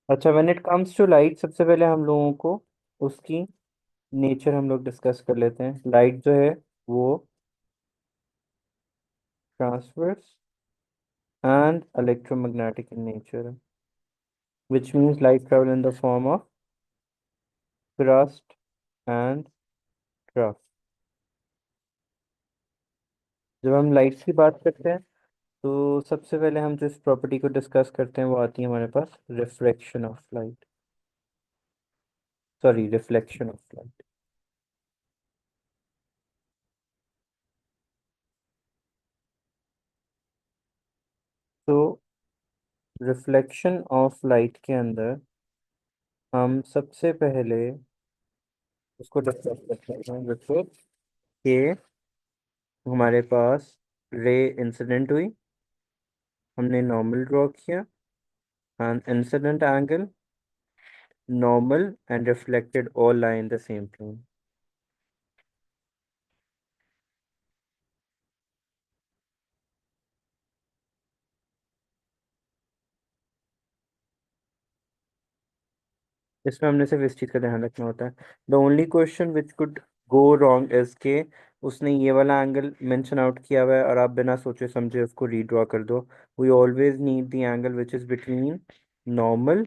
अच्छा, when it comes to light, सबसे पहले हम लोगों को उसकी नेचर हम लोग डिस्कस कर लेते हैं। लाइट जो है वो transverse and electromagnetic in nature, which means light travel in the form of crust and trough। जब हम लाइट्स की बात करते हैं तो सबसे पहले हम जिस प्रॉपर्टी को डिस्कस करते हैं वो आती है हमारे पास, refraction of light, sorry reflection of light. तो रिफ्लेक्शन ऑफ लाइट के अंदर हम सबसे पहले उसको डिस्कस करते हैं देखो कि हमारे पास रे इंसिडेंट हुई, हमने नॉर्मल ड्रॉ किया, and incident angle, normal and reflected all lie in the same plane। इसमें हमने सिर्फ इस चीज़ का ध्यान रखना होता है। The only question which could go wrong is के उसने ये वाला एंगल मेंशन आउट किया हुआ है और आप बिना सोचे समझे उसको रीड्रॉ कर दो। We always need the angle which is between normal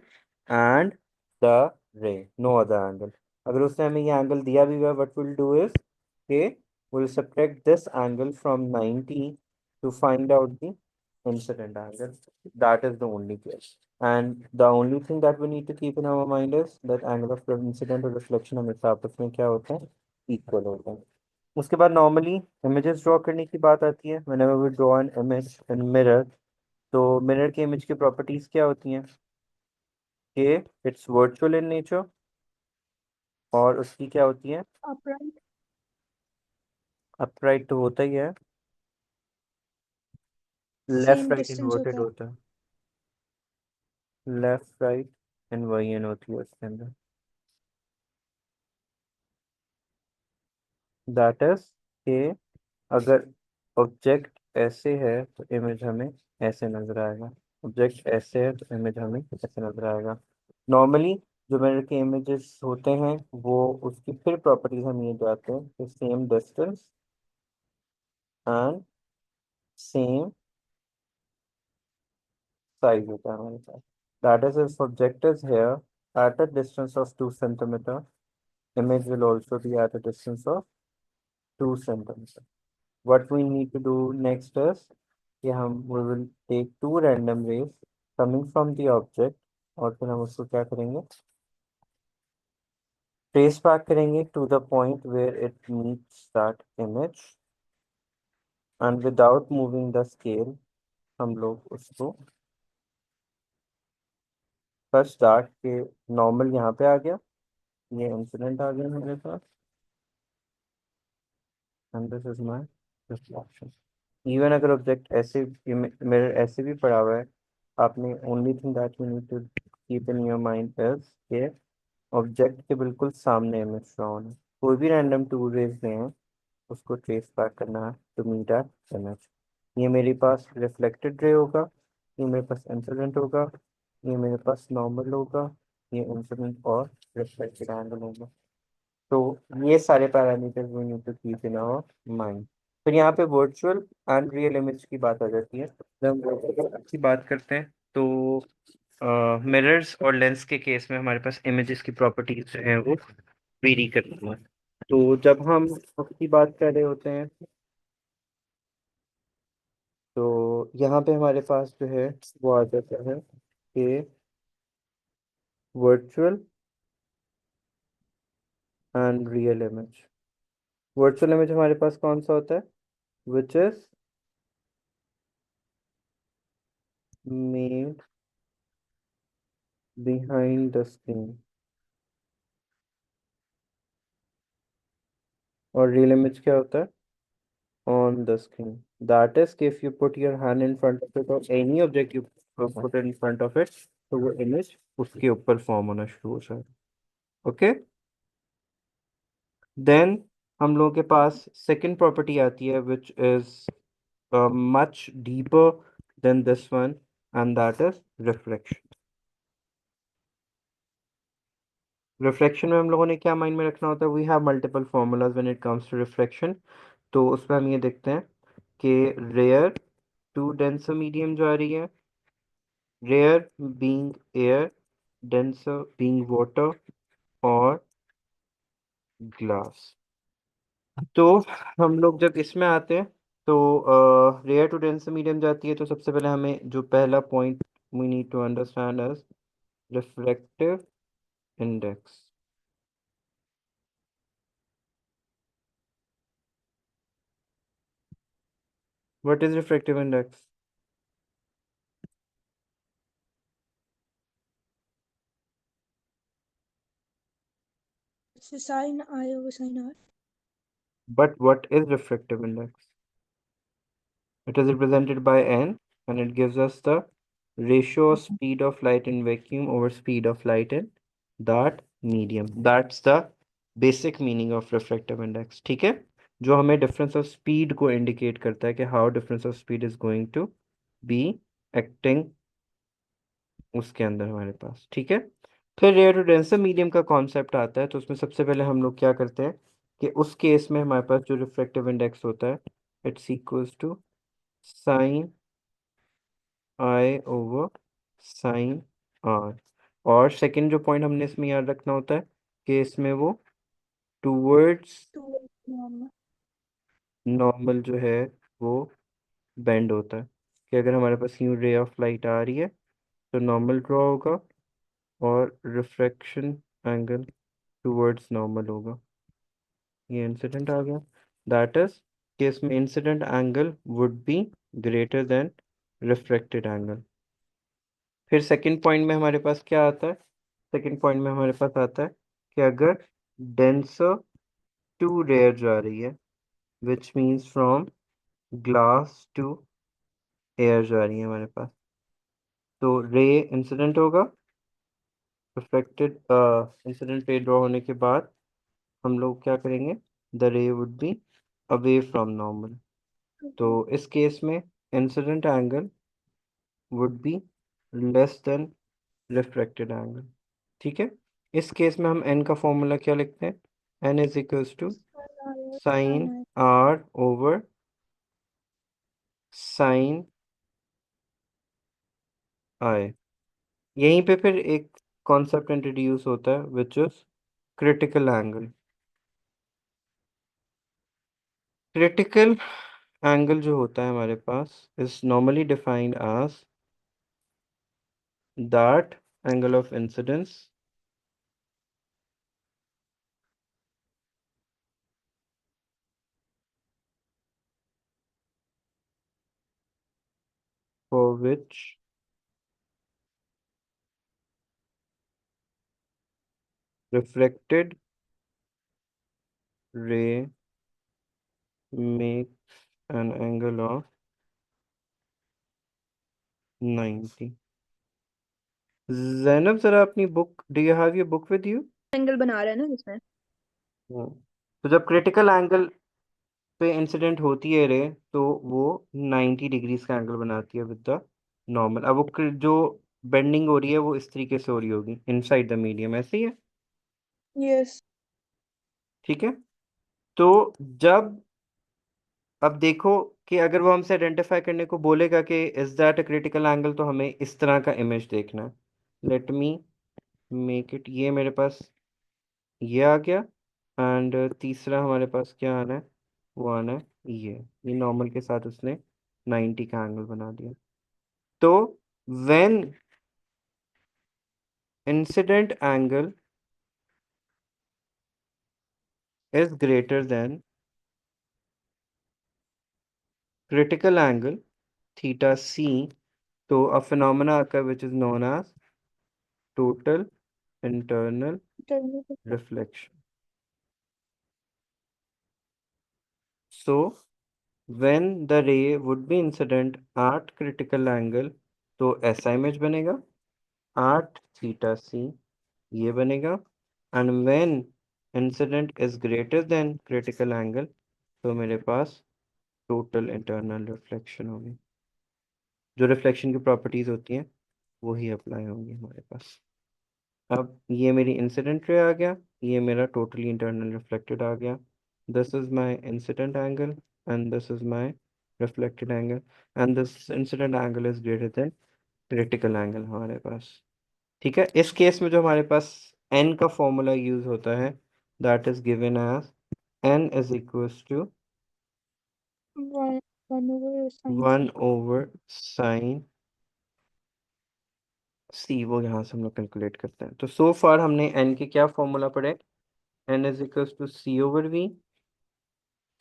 and the ray, no other angle. अगर उसने हमें ये एंगल दिया भी हुआ, व्हाट विल डू इज के will subtract this angle from 90 to find out the incident angle। That is the only case, and the only thing that we need to keep in our mind is that angle of incident और reflection हमेशा आपस में क्या होता है, equal होता है। उसके बाद नॉर्मली इमेजेस ड्रॉ करने की बात आती है। whenever we draw an image in mirror, तो मिरर के इमेज की प्रॉपर्टीज क्या होती हैं कि इट्स वर्चुअल इन नेचर, और उसकी क्या होती है, अपराइट। अपराइट तो होता ही है, left same right distance inverted होता है। होता है, लेफ्ट राइट इनवर्जन होती है उसके अंदर। दैट इज के अगर ऑब्जेक्ट ऐसे है तो इमेज हमें ऐसे नजर आएगा, ऑब्जेक्ट ऐसे है तो इमेज हमें ऐसे नजर आएगा। नॉर्मली जो मिरर के इमेजेस होते हैं वो उसकी फिर प्रॉपर्टीज हम ये जाते हैं कि same distance and same size होता है हमारे पास। That is if object is here at a distance of 2 centimetre, image will also be at a distance of 2 centimeter। What we need to do next is कि हम we will take two random rays coming from the object, और फिर हम उसको क्या करेंगे, trace back करेंगे to the point where it meets that image, and without moving the scale हम लोग उसको first start के normal यहाँ पे आ गया, ये इंसिडेंट आ गया मेरे पास, and this is my reflection। Even अगर ऑब्जेक्ट ऐसे मिरर ऐसे भी पड़ा हुआ है, आपने only thing that you need to keep in your mind is के ऑब्जेक्ट के बिल्कुल सामने इमेज शो है। कोई भी रैंडम टू रेज लें, उसको ट्रेस बैक करना है टू मीट आर इमेज। ये मेरे पास रिफ्लेक्टेड रे होगा, ये मेरे पास इंसिडेंट होगा, ये मेरे पास नॉर्मल होगा, ये इंसिडेंट और रिफ्लेक्टेड एंगल होगा। तो ये सारे parameters we need to keep in our mind. फिर यहाँ पे वर्चुअल एंड रियल इमेज की बात आ जाती है। जब हम वर्चुअल की बात करते हैं तो मिरर्स और लेंस के केस में हमारे पास इमेजेस की प्रॉपर्टीज जो हैं वो वेरी करती हैं। तो जब हम उसकी बात कर रहे होते हैं तो यहाँ पे हमारे पास जो है वो आ जाता है कि virtual and real image. Virtual image हमारे पास कौन सा होता है, which is made behind the screen, और रियल इमेज क्या होता है, on the screen। That is कि if you put your hand in front of it or any object you put in front of it, तो वो image उसके ऊपर form होना शुरू हो जाए। ओके, देन हम लोगों के पास सेकंड प्रॉपर्टी आती है which is much deeper than this one, and that is reflection. Reflection में हम लोगों ने क्या माइंड में रखना होता है, we have multiple formulas when it comes to reflection. तो उसमें हम ये देखते हैं कि रेयर टू डेंसर मीडियम जो आ रही है, rare being air, denser being water और ग्लास। तो हम लोग जब इसमें आते हैं तो रेयर टू डेंसर मीडियम जाती है, तो सबसे पहले हमें जो पहला point we need to understand is refractive index. What is refractive index? So sin I over sin R. But what is refractive index? It is represented by n, and it gives us the ratio of speed of light in vacuum over speed of light in that medium. That's the basic meaning of refractive index. ठीक है, जो हमें difference of speed को indicate करता है कि how difference of speed is going to be acting उसके अंदर हमारे पास। ठीक है, फिर रेयर टू डेंसर मीडियम का कॉन्सेप्ट आता है, तो उसमें सबसे पहले हम लोग क्या करते हैं कि उस केस में हमारे पास जो रिफ्रैक्टिव इंडेक्स होता है, it's equals to sine i over sine r. और सेकंड जो पॉइंट हमने इसमें याद रखना होता है कि इसमें वो टूवर्ड्स 2 नॉर्मल जो है वो बेंड होता है, कि अगर हमारे पास यूं रे ऑफ लाइट आ रही है तो नॉर्मल ड्रॉ होगा और रिफ्रैक्शन एंगल टूवर्ड्स नॉर्मल होगा। ये इंसिडेंट आ गया, दैट इज कि इसमें incident angle would be greater than refracted angle. फिर सेकंड पॉइंट में हमारे पास क्या आता है, सेकंड पॉइंट में हमारे पास आता है कि अगर डेंसर टू रेयर जा रही है, which means from glass to air जा रही है हमारे पास, तो रे इंसिडेंट होगा, रिफ्लेक्टेड इंसिडेंट रे ड्रॉ होने के बाद हम लोग क्या करेंगे, द रे would be away from normal. तो इस केस में incident angle would be less than refracted angle. ठीक है, इस केस में हम n का फॉर्मूला क्या लिखते हैं, n is equals to sine sin r over sine i. यहीं पे फिर एक कॉन्सेप्ट इंट्रोड्यूस होता है which is critical angle. Critical angle जो होता है हमारे पास is normally defined as that angle of incidence for which refracted ray makes an angle of 90। Zainab जरा अपनी book, do you have your book with you? Angle बना रहे हैं ना जिसमें। तो जब क्रिटिकल एंगल पे इंसिडेंट होती है रे, तो वो 90 डिग्रीज का एंगल बनाती है विद द नॉर्मल। अब वो जो बेंडिंग हो रही है वो इस तरीके से हो रही होगी इनसाइड द मीडियम, ऐसे ही है। यस। ठीक है, तो जब अब देखो कि अगर वो हमसे आइडेंटिफाई करने को बोलेगा कि is that a critical angle, तो हमें इस तरह का इमेज देखना है। लेट मी मेक इट, ये मेरे पास ये आ गया, एंड तीसरा हमारे पास क्या आना है, वो आना है ये नॉर्मल के साथ उसने 90 का एंगल बना दिया। तो when incident angle is greater than critical angle theta c, तो a phenomena occur which is known as total internal reflection. So when the ray would be incident at critical angle, तो ऐसा image बनेगा at theta c, ये बनेगा। And when incident is greater than critical angle, तो मेरे पास total internal reflection होगी। जो reflection की प्रॉपर्टीज होती हैं वही अप्लाई होंगी हमारे पास। अब ये मेरी इंसिडेंट रे आ गया, ये मेरा टोटली इंटरनल रिफ्लेक्टेड आ गया। This is my incident angle and this is my reflected angle, and this incident angle is greater than critical angle हमारे पास। ठीक है, इस केस में जो हमारे पास n का फॉर्मूला यूज होता है, that is given as n is equals to 1/sin one c। Over sine c, वो यहाँ से हम लोग कैलकुलेट करते हैं। तो सो फार हमने n के क्या फॉर्मूला पढ़े, n is equals to c over v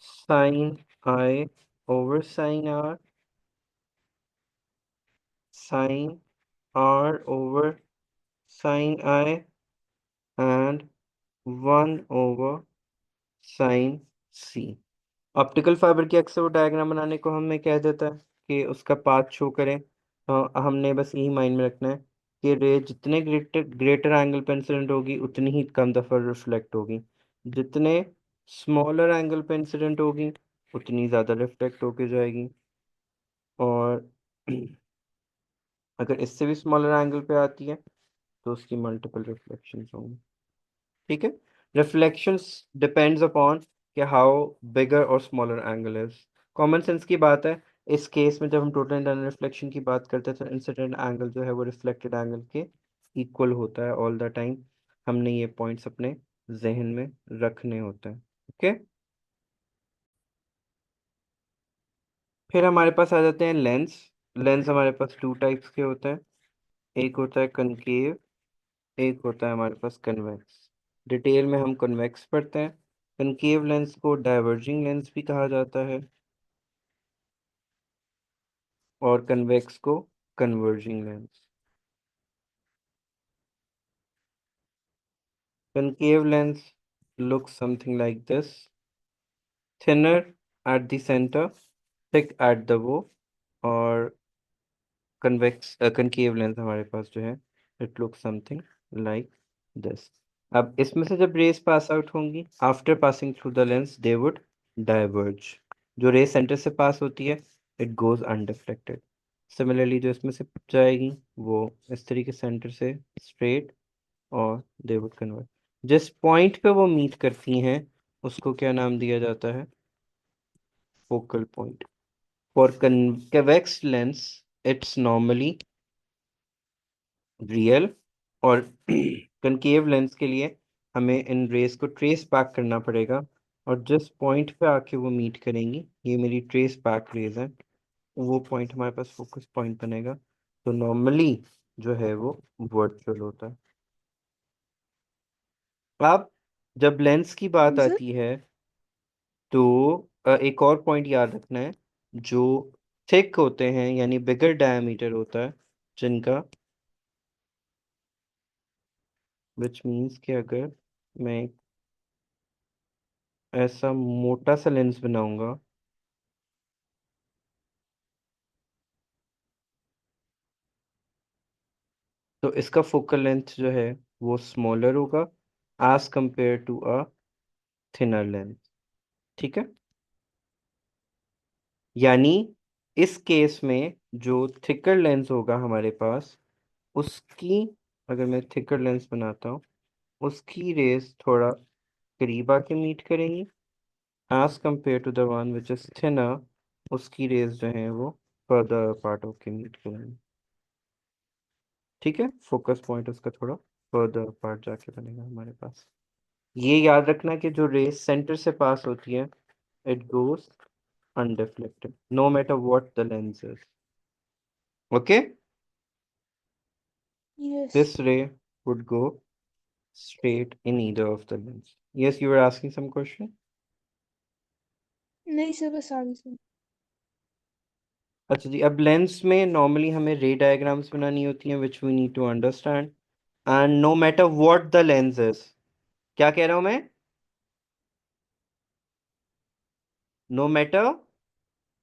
sine i over sine r sine r over sine i and 1/sin c। Optical fibre की अक्सर वो डायग्राम बनाने को हमें कह देता है कि उसका पाथ शो करें। हमने बस यही माइंड में रखना है कि रे जितने ग्रेटर ग्रेटर एंगल पे इंसिडेंट होगी उतनी ही कम दफा रिफ्लेक्ट होगी, जितने स्मॉलर एंगल पे इंसिडेंट होगी उतनी ज़्यादा रिफ्लेक्ट होके जाएगी, और अगर इससे भी स्मॉलर एंगल पे आती है तो उसकी मल्टीपल रिफ्लेक्शंस होंगी। ठीक है, रिफ्लेक्शंस डिपेंड्स अपॉन कि हाउ बिगर और smaller angle is. Common sense की बात है, इस केस में जब हम टोटल इंटरनल रिफ्लेक्शन की बात करते हैं तो इंसिडेंट एंगल जो है वो रिफ्लेक्टेड एंगल के इक्वल होता है ऑल द टाइम। हमने ये पॉइंट्स अपने जहन में रखने होते हैं। ओके, फिर हमारे पास आ जाते हैं लेंस। लेंस हमारे पास टू टाइप्स के होते हैं, एक होता है कनकेव, एक होता है हमारे पास कन्वेक्स। डिटेल में हम कन्वेक्स पढ़ते हैं। कनकेव लेंस को डाइवर्जिंग लेंस भी कहा जाता है और कन्वेक्स को converging lens. Concave lens looks something like this, thinner at the center, thick at the bow, और कन्वेक्स कनकेव लेंस हमारे पास जो है it look something like this. अब इसमें से जब रेस पास आउट होंगी after passing through the lens they would diverge. जो रेस सेंटर से पास होती है इट गोज अनडिफ्लेक्टेड। सिमिलरली जो इसमें से जाएगी वो इस तरीके सेंटर से स्ट्रेट, और दे वुड कन्वर्ट। जिस पॉइंट पे वो मीट करती हैं उसको क्या नाम दिया जाता है, focal point. For convex lens it's normally real, और कनकेव लेंस के लिए हमें इन रेस को ट्रेस बैक करना पड़ेगा, और जिस पॉइंट पे आके वो मीट करेंगी, ये मेरी ट्रेस बैक रेज है, वो पॉइंट हमारे पास फोकस पॉइंट बनेगा। तो नॉर्मली जो है वो वर्चुअल होता है। अब जब लेंस की बात जी सर। आती है तो एक और पॉइंट याद रखना है, जो थिक होते हैं यानी बिगर डायमीटर होता है जिनका, विच मीन्स कि अगर मैं ऐसा मोटा सा लेंस बनाऊंगा तो इसका फोकल लेंथ जो है वो स्मॉलर होगा as compare to a thinner length. ठीक है, यानी इस केस में जो थिकर लेंस होगा हमारे पास, उसकी, अगर मैं थिकर लेंस बनाता हूँ, उसकी रेस थोड़ा करीब आके मीट करेंगी as compare to the one which is thinner, उसकी रेस जो है वो फर्दर पार्ट होके मीट करेंगी। ठीक है, फोकस पॉइंट उसका थोड़ा फर्दर पार्ट जाके बनेगा हमारे पास। ये याद रखना कि जो रेस सेंटर से पास होती है it goes undeflected no matter what the lens is. Okay, yes. This ray would go straight in either of the lens. Yes, you were asking some question. नहीं सर, बस आगे से। अच्छा जी, अब लेंस में नॉर्मली हमें रे डायग्राम्स बनानी होती हैं which we need to understand, and no matter what the lens is. क्या कह रहा हूं मैं, नो मैटर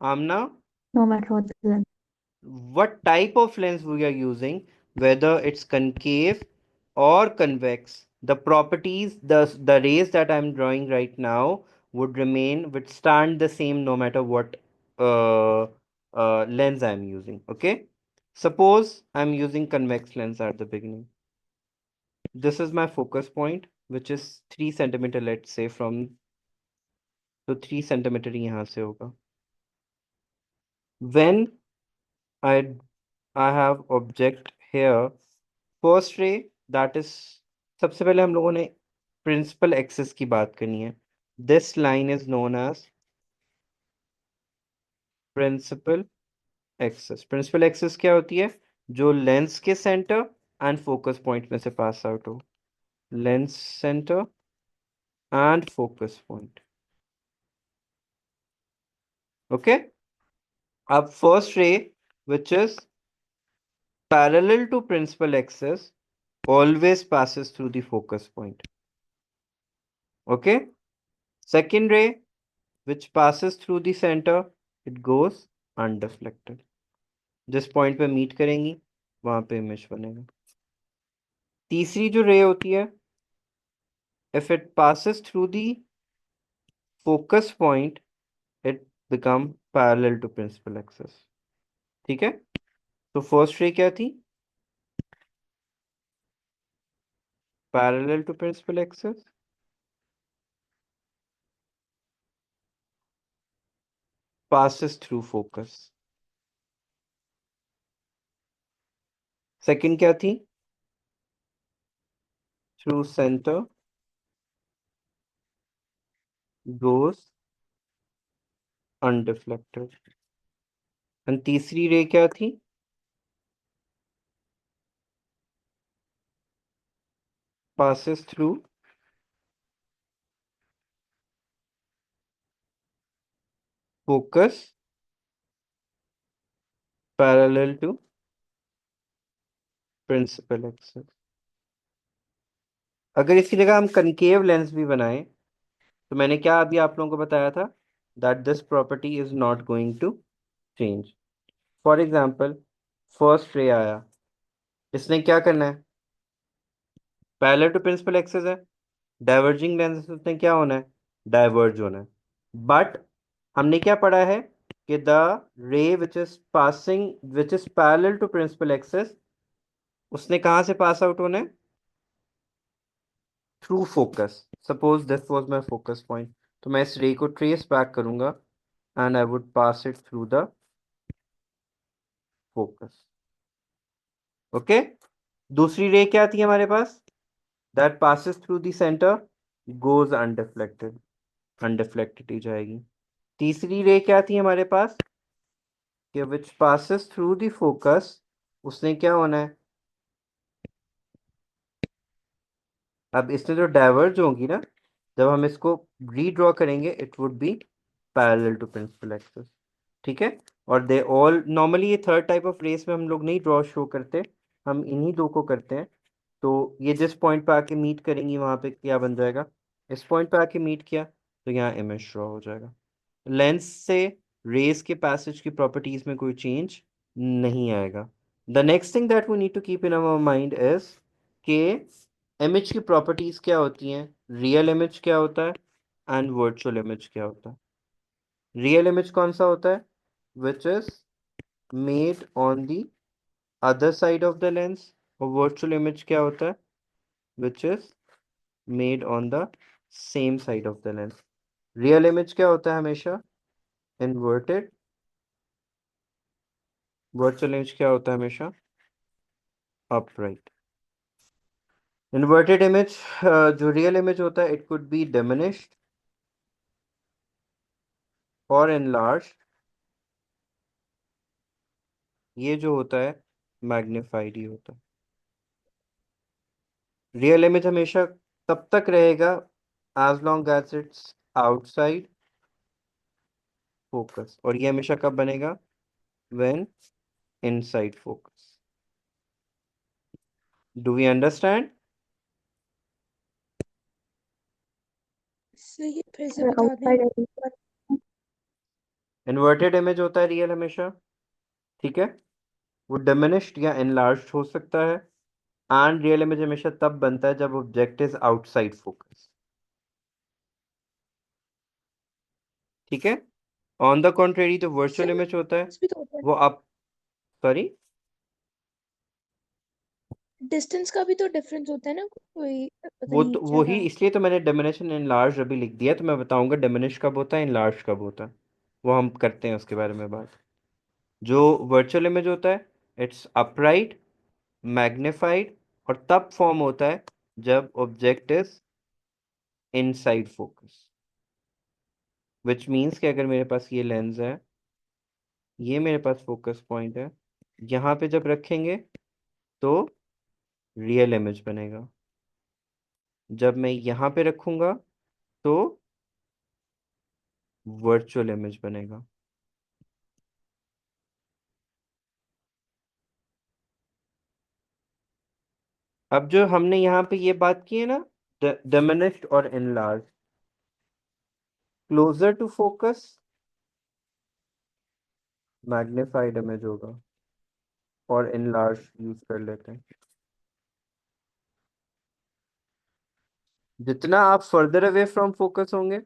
आमना No matter what the length. what type of lens we are using, whether it's concave or convex, the properties, the rays that I'm drawing right now would remain, would stand the same no matter what uh, lens I'm using. Okay, suppose I'm using convex lens at the beginning. this is my focus point which is 3 centimeter, let's say from, तो 3 centimeter यहाँ से होगा. When I I have object here, first ray, that is, सबसे पहले हम लोगों ने principal axis की बात करनी है. This line is known as principal axis. Principal axis क्या होती है? जो लेंस के सेंटर एंड फोकस पॉइंट में से पास आउट हो. Lens centre and focus point. Okay. अब first ray which is parallel to principal axis always passes through the focus point. Okay. Second ray which passes through the center, it goes undeflected. जिस point पे meet करेंगी वहां पे image बनेगा. तीसरी जो रे होती है, if it passes through the focus point, it become parallel to principal axis. ठीक है. तो फर्स्ट रे क्या थी? Parallel to principal axis. Passes through focus. Second क्या थी? Through center, goes undeflected. And तीसरी रे क्या थी? Passes through focus, parallel to principal axis. अगर इसी जगह हम कनकेव लेंस भी बनाए तो मैंने क्या अभी आप लोगों को बताया था, that this property is not going to change. For example, first ray आया, इसने क्या करना है? पैरेलल टू प्रिंसिपल एक्सिस है. डाइवर्जिंग लेंस में क्या होना है? डाइवर्ज होना है. बट हमने क्या पढ़ा है कि the ray which is passing, which is parallel to principal axis, उसने कहां से पास आउट होना है? Through focus. Suppose this was my focus point, तो मैं इस रे को ट्रेस बैक करूंगा and I would pass it through the focus. Okay. दूसरी रे क्या थी हमारे पास? That passes through the centre, goes undeflected. Undeflected ही जाएगी. तीसरी रे क्या थी हमारे पास? कि which passes through the focus, उसने क्या होना है? अब इसने जो डाइवर्ज होगी ना, जब हम इसको रीड्रॉ करेंगे it would be parallel to principal axis. ठीक है. और दे ऑल नॉर्मली, ये थर्ड टाइप ऑफ रेस में हम लोग नहीं ड्रॉ शो करते, हम इन्हीं दो को करते हैं. तो ये जिस पॉइंट पे आके मीट करेंगी वहां पे क्या बन जाएगा? इस पॉइंट पे आके मीट किया तो यहाँ इमेज ड्रॉ हो जाएगा. लेंस से रेस के पैसेज की प्रॉपर्टीज में कोई चेंज नहीं आएगा. The next thing that we need to keep in our mind is के इमेज की प्रॉपर्टीज क्या होती हैं, रियल इमेज क्या होता है एंड वर्चुअल इमेज क्या होता है. रियल इमेज कौन सा होता है? Which is made on the other side of the lens. और वर्चुअल इमेज क्या होता है? Which is made on the same side of the lens. Real image क्या होता है हमेशा? इन्वर्टेड. वर्चुअल इमेज क्या होता है हमेशा? अपराइट. इन्वर्टेड इमेज, जो रियल इमेज होता है, इट कुड बी डिमिनिश्ड और एनलार्ज. ये जो होता है मैग्नीफाइड ही होता है. रियल इमेज हमेशा तब तक रहेगा as long as it's outside focus, और ये हमेशा कब बनेगा? When inside focus. Do we understand? सही फिर से बता दें। outside इन्वर्टेड इमेज होता है रियल हमेशा. ठीक है. वो डिमिनिश्ड या एनलार्ज्ड हो सकता है. एंड रियल इमेज हमेशा तब बनता है जब ऑब्जेक्ट इज आउटसाइड फोकस. ठीक है. ऑन द कॉन्ट्रेरी जो वर्चुअल इमेज होता है भी तो होता है। वो आप, सॉरी, डिस्टेंस का भी तो डिफरेंस होता है ना, कोई पता वो नहीं तो क्या वही, था। इसलिए तो मैंने डिमिनिश एंड इनलार्ज अभी लिख दिया, तो मैं बताऊंगा डिमिनिश कब होता है, इनलार्ज कब होता है। वो हम करते हैं उसके बारे में बात। जो वर्चुअल इमेज होता है, इट्स अपराइट, मैग्निफाइड, और तब फॉर्म होता है जब object is inside focus. Which means कि अगर मेरे पास ये लेंस है, ये मेरे पास फोकस पॉइंट है, यहाँ पे जब रखेंगे तो रियल इमेज बनेगा, जब मैं यहाँ पे रखूंगा तो वर्चुअल इमेज बनेगा। अब जो हमने यहाँ पे ये बात की है ना, डिमिनिश्ड और enlarge, closer to focus magnified image होगा, और इनलार्ज यूज कर लेते हैं। जितना आप फर्दर अवे फ्रॉम फोकस होंगे,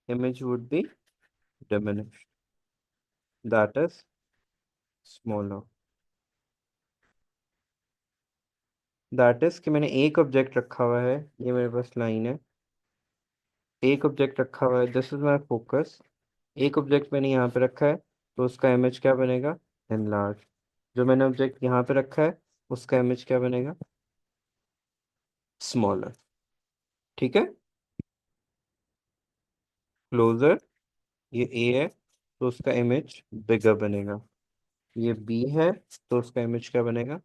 image would be diminished, that is smaller। That is कि मैंने एक ऑब्जेक्ट रखा हुआ है, ये मेरे पास लाइन है, एक ऑब्जेक्ट रखा हुआ है, दिस इज माय फोकस। एक ऑब्जेक्ट मैंने यहाँ पे रखा है, तो उसका इमेज क्या बनेगा, एनलार्ज। जो मैंने ऑब्जेक्ट यहाँ पे रखा है, उसका इमेज क्या बनेगा, स्मॉलर। ठीक है। क्लोजर, ये ए है, तो उसका इमेज बिगर बनेगा। ये बी है, तो उसका इमेज क्या बनेगा,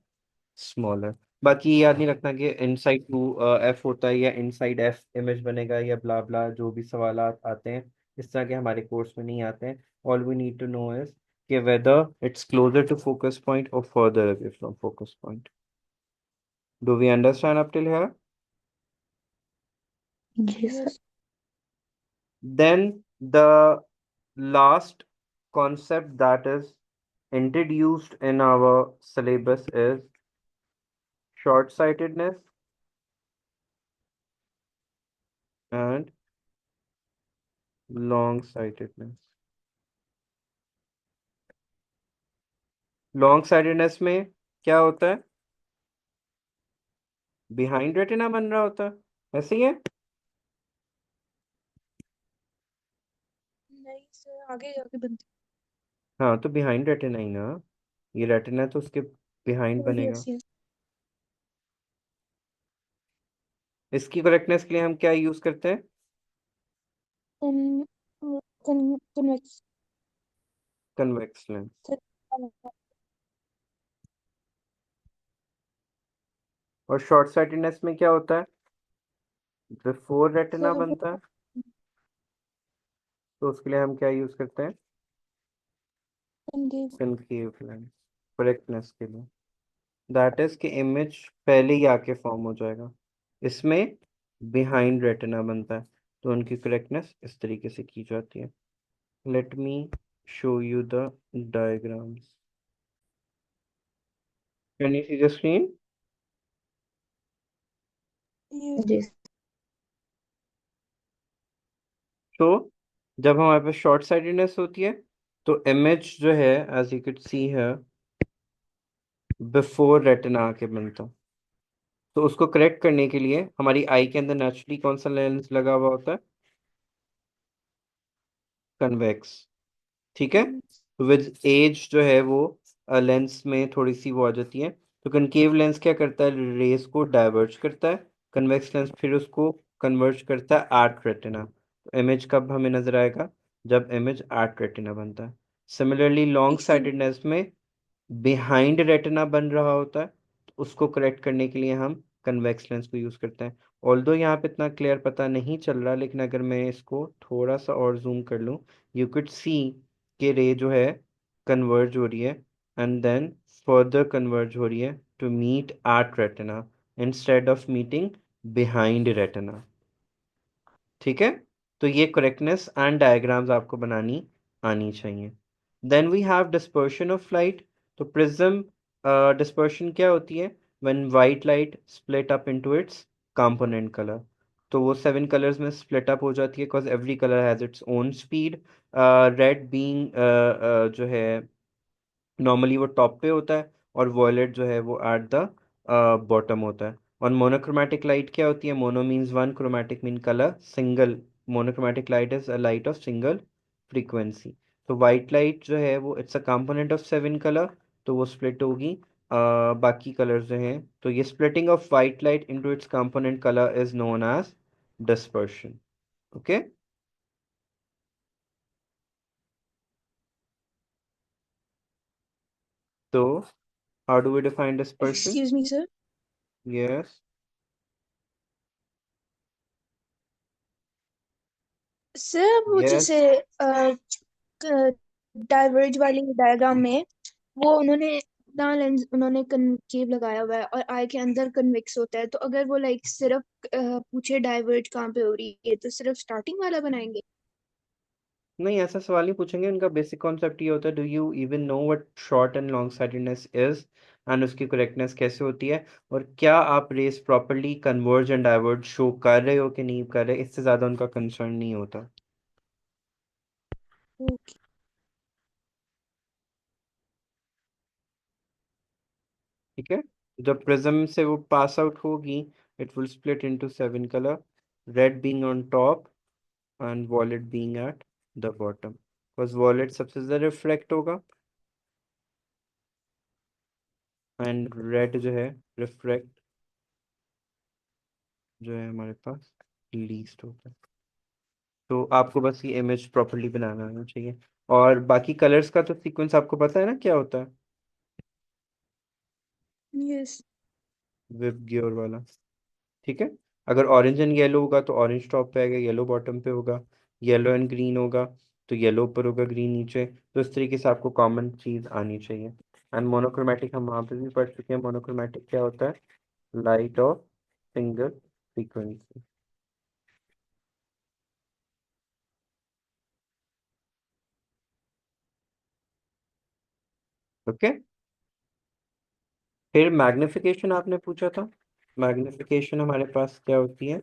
स्मॉलर। बाकी ये याद नहीं रखना कि इनसाइड टू एफ होता है या इनसाइड एफ इमेज बनेगा या ब्ला ब्ला, जो भी सवाल आते हैं इस तरह के हमारे कोर्स में नहीं आते हैं। All we need to know is कि whether it's closer to focus point और further away from focus point. Do we understand up till here? जी sir. Yes. Then the last concept that is introduced in our syllabus is short-sightedness and long-sightedness। Long sightedness में क्या होता है, behind retina बन रहा होता है, ऐसे ही है। नहीं सर, आगे जाके बनती हाँ, तो बिहाइंड रेटिना ही ना, ये रेटिना है तो उसके बिहाइंड है। बनेगा। Yes yes. इसकी करेक्टनेस के लिए हम क्या यूज करते हैं, कन कन्वेक्स। Convex lens. और शॉर्ट साइटेडनेस में क्या होता है, बिफोर रेटिना सर वो बनता है, तो उसके लिए हम क्या यूज करते हैं, कनकेव। कनकेव लेंस, करेक्टनेस के लिए। दैट इज कि इमेज पहले ही आके फॉर्म हो जाएगा, इसमें बिहाइंड रेटिना बनता है, तो उनकी करेक्टनेस इस तरीके से की जाती है। Let me show you the diagrams. Can you see the screen? जी। तो जब हमारे पास शॉर्ट साइटेडनेस होती है, तो इमेज जो है, एज यू कैन सी है, बिफोर रेटिना आके बनता है। तो उसको करेक्ट करने के लिए हमारी आई के अंदर नेचुरली कौन सा लेंस लगा हुआ होता है, कन्वेक्स। ठीक है। तो विद एज जो है वो लेंस में थोड़ी सी वो आ जाती है। तो कनकेव लेंस क्या करता है, रेस को डाइवर्ज करता है, कन्वेक्स लेंस फिर उसको कन्वर्ज करता है आर्क रेटिना। तो इमेज कब हमें नजर आएगा, जब इमेज आर्क रेटिना बनता है। सिमिलरली लॉन्ग एक सेकंड। साइटेडनेस में बिहाइंड रेटिना बन रहा होता है, तो उसको करेक्ट करने के लिए हम कन्वेक्स लेंस को यूज करते हैं। ऑल्दो यहाँ पे इतना क्लियर पता नहीं चल रहा, लेकिन अगर मैं इसको थोड़ा सा और जूम कर लूँ, यू कुड सी कि रे जो है कन्वर्ज हो रही है, एंड देन फर्दर कन्वर्ज हो रही है to meet at retina instead of meeting behind retina. ठीक है। तो ये करेक्टनेस एंड डायग्राम्स आपको बनानी आनी चाहिए। Then we have dispersion of light. तो प्रिज्म डिस्पर्शन क्या होती है, when white light split up into its component colour. तो वो 7 कलर्स में स्प्लिट अप हो जाती है, because every colour has its own speed. Red being जो है नॉर्मली वो टॉप पे होता है और वॉयलेट जो है वो एट द बॉटम होता है। और मोनोक्रोमैटिक लाइट क्या होती है? Mono means one, chromatic mean colour, single. Monochromatic light is a light of single frequency. तो वाइट लाइट जो है वो it's a component of seven colour, तो वो स्प्लिट होगी बाकी कलर्स जो हैं। तो ये splitting of white light into its component colour is known as dispersion. Okay. तो how do we define dispersion? Excuse me sir. Yes. Sir वो यस। जैसे डाइवर्ज वाली डायग्राम में वो उन्होंने अपना लेंस उन्होंने कनकेव लगाया हुआ है और आई के अंदर कन्वेक्स होता है, तो अगर वो लाइक सिर्फ पूछे डाइवर्ज कहाँ पे हो रही है तो सिर्फ स्टार्टिंग वाला बनाएंगे। नहीं, ऐसा सवाल नहीं पूछेंगे। उनका बेसिक कॉन्सेप्ट ये होता है, do you even know what short and long sightedness is, and उसकी करेक्टनेस कैसे होती है, और क्या आप rays properly converge and diverge show कर रहे हो कि नहीं कर रहे। इससे ज़्यादा उनका कंसर्न नहीं होता। ओके। ठीक है। जब प्रिज्म से वो पास आउट होगी, it will split into seven colour, red being on top and wallet being at the bottom, because wallet सबसे ज़्यादा रिफ्लेक्ट होगा एंड रेड जो है रिफ्लेक्ट जो है हमारे पास लीस्ट होता है। तो आपको बस ये इमेज प्रॉपरली बनाना आना चाहिए। और बाकी कलर्स का तो सीक्वेंस आपको पता है ना क्या होता है? यस। विब गियर वाला। ठीक है। अगर ऑरेंज एंड येलो होगा तो ऑरेंज टॉप पे आएगा, येलो बॉटम पे होगा। येलो एंड ग्रीन होगा तो येलो ऊपर होगा, ग्रीन नीचे। तो इस तरीके से आपको कॉमन चीज आनी चाहिए। एंड मोनोक्रोमैटिक हम वहाँ पे भी पढ़ चुके हैं। मोनोक्रोमैटिक क्या होता है? Light of single frequency. Okay. फिर मैग्निफिकेशन आपने पूछा था। मैग्निफिकेशन हमारे पास क्या होती है?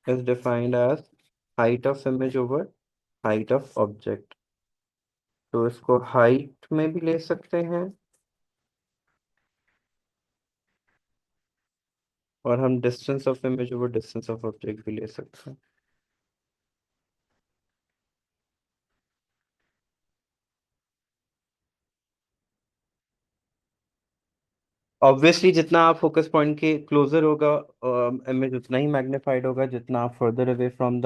is defined as height of image over height of object। तो इसको हाइट में भी ले सकते हैं और हम distance of image over distance of object भी ले सकते हैं। ऑब्वियसली जितना आप फोकस पॉइंट के क्लोजर होगा इमेज, उतना ही मैग्निफाइड होगा। जितना आप फर्दर अवे फ्रॉम द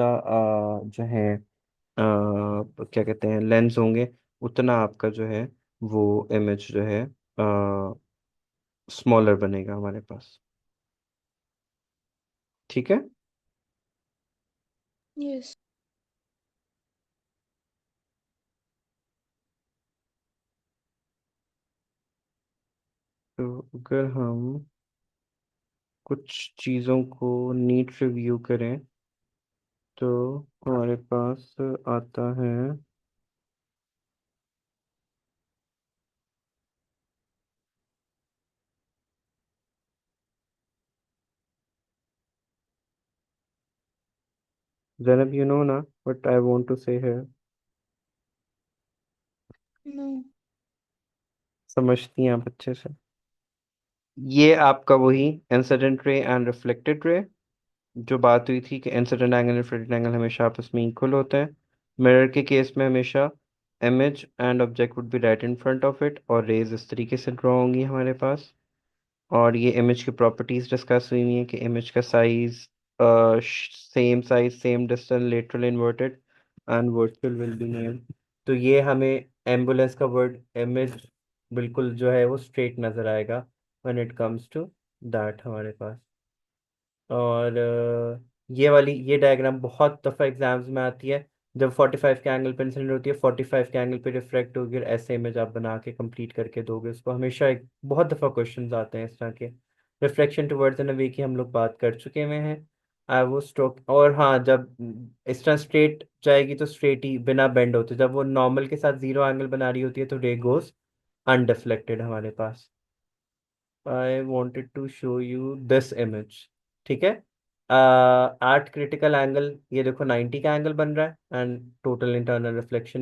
जो है क्या कहते हैं लेंस होंगे, उतना आपका जो है वो इमेज जो है स्मॉलर बनेगा हमारे पास। ठीक है। यस। तो अगर हम कुछ चीज़ों को नीट रिव्यू करें तो हमारे पास आता है। Zainab, you know ना what I want to say है? नो। समझती हैं आप अच्छे से? ये आपका वही incident ray and reflected ray जो बात हुई थी कि इंसिडेंट एंगल रिफ्लेक्टेड एंगल हमेशा आपस में इक्वल होते हैं। मिरर के केस में हमेशा image and object would be right in front of it और रेज इस तरीके से ड्रॉ होंगी हमारे पास। और ये इमेज की प्रॉपर्टीज डिस्कस हुई हुई है कि इमेज का size same size same distance lateral inverted and virtual will be name. तो ये हमें एम्बुलेंस का वर्ड इमेज बिल्कुल जो है वो स्ट्रेट नजर आएगा when it comes to that हमारे पास। और ये वाली ये डायग्राम बहुत दफ़ा एग्जाम्स में आती है। जब 45 के एंगल पे इंसिडेंट होती है, 45 के एंगल पे रिफ्लेक्ट होगी, और ऐसे इमेज आप बना के कंप्लीट करके दोगे उसको। हमेशा एक बहुत दफ़ा क्वेश्चंस आते हैं इस तरह के। रिफ्लेक्शन टुवर्ड्स इन अ वे की हम लोग बात कर चुके हुए हैं। आई वो स्ट्रोक। और हाँ, जब इस तरह स्ट्रेट जाएगी तो स्ट्रेट ही बिना बेंड होते, जब वो नॉर्मल के साथ जीरो एंगल बना रही होती है तो रे गोज अनडिफ्लेक्टेड हमारे पास। I wanted to show you this image। ठीक है। एट क्रिटिकल एंगल ये देखो 90 का एंगल बन रहा है एंड टोटल इंटरनल रिफ्लेक्शन